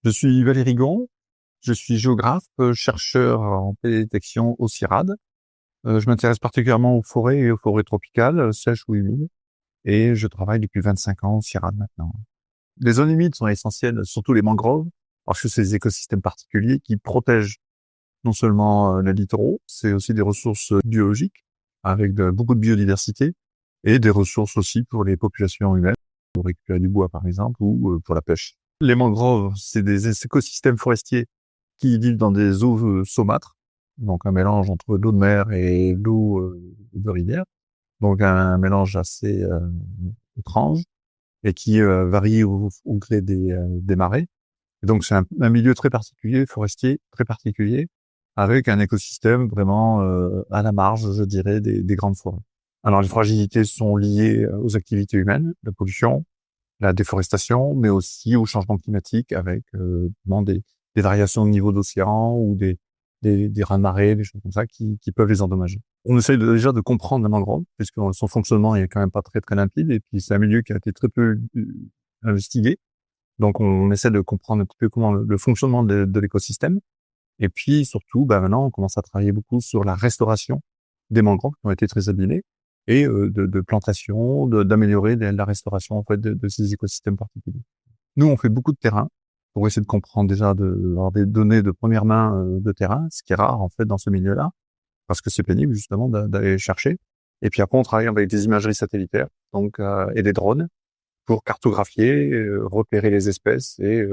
Je suis Valérie Gon, je suis géographe, chercheur en pédodétection au CIRAD. Je m'intéresse particulièrement aux forêts et aux forêts tropicales, sèches ou humides, et je travaille depuis 25 ans au CIRAD maintenant. Les zones humides sont essentielles, surtout les mangroves, parce que c'est des écosystèmes particuliers qui protègent non seulement les littoraux, c'est aussi des ressources biologiques, avec beaucoup de biodiversité, et des ressources aussi pour les populations humaines, pour récupérer du bois par exemple, ou pour la pêche. Les mangroves, c'est des écosystèmes forestiers qui vivent dans des eaux saumâtres, donc un mélange entre l'eau de mer et l'eau de rivière, donc un mélange assez étrange et qui varie au gré des marées. Et donc c'est un milieu très particulier, forestier, très particulier, avec un écosystème vraiment à la marge, je dirais, des grandes forêts. Alors les fragilités sont liées aux activités humaines, la pollution, la déforestation, mais aussi au changement climatique avec des variations de niveau d'océan ou des raz-de-marée, des choses comme ça qui peuvent les endommager. On essaye déjà de comprendre la mangrove, puisque son fonctionnement est quand même pas très très limpide, et puis c'est un milieu qui a été très peu investigué. Donc on essaie de comprendre un petit peu comment le fonctionnement de l'écosystème. Et puis surtout, maintenant on commence à travailler beaucoup sur la restauration des mangroves qui ont été très abîmées, et de plantation, d'améliorer la restauration en fait de ces écosystèmes particuliers. Nous, on fait beaucoup de terrain pour essayer de comprendre déjà avoir des données de première main de terrain, ce qui est rare en fait dans ce milieu-là, parce que c'est pénible justement d'aller chercher. Et puis après, on travaille avec des imageries satellitaires, donc et des drones pour cartographier, repérer les espèces et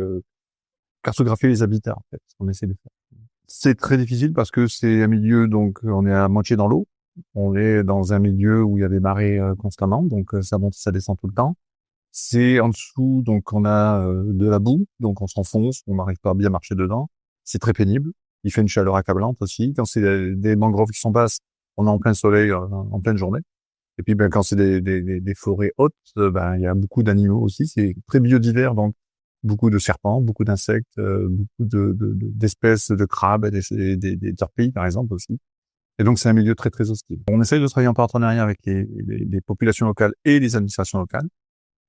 cartographier les habitats en fait. Ce qu'on essaie de faire. C'est très difficile parce que c'est un milieu, donc on est à moitié dans l'eau. On est dans un milieu où il y a des marées constamment, donc ça monte, ça descend tout le temps. C'est en dessous, donc on a de la boue, donc on s'enfonce, on n'arrive pas à bien marcher dedans. C'est très pénible. Il fait une chaleur accablante aussi. Quand c'est des mangroves qui sont basses, on est en plein soleil, en pleine journée. Et puis quand c'est des forêts hautes, il y a beaucoup d'animaux aussi. C'est très biodivers, donc beaucoup de serpents, beaucoup d'insectes, beaucoup d'espèces de crabes, des torpilles par exemple aussi. Et donc c'est un milieu très très hostile. On essaye de travailler en partenariat avec les populations locales et les administrations locales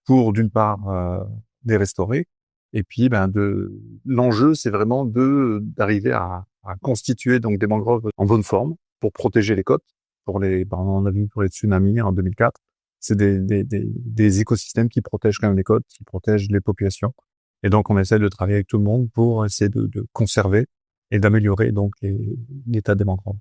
pour d'une part les restaurer, et puis l'enjeu c'est vraiment d'arriver à constituer donc des mangroves en bonne forme pour protéger les côtes. On a vu pour les tsunamis en 2004, c'est des écosystèmes qui protègent quand même les côtes, qui protègent les populations. Et donc on essaie de travailler avec tout le monde pour essayer de conserver et d'améliorer donc l'état des mangroves.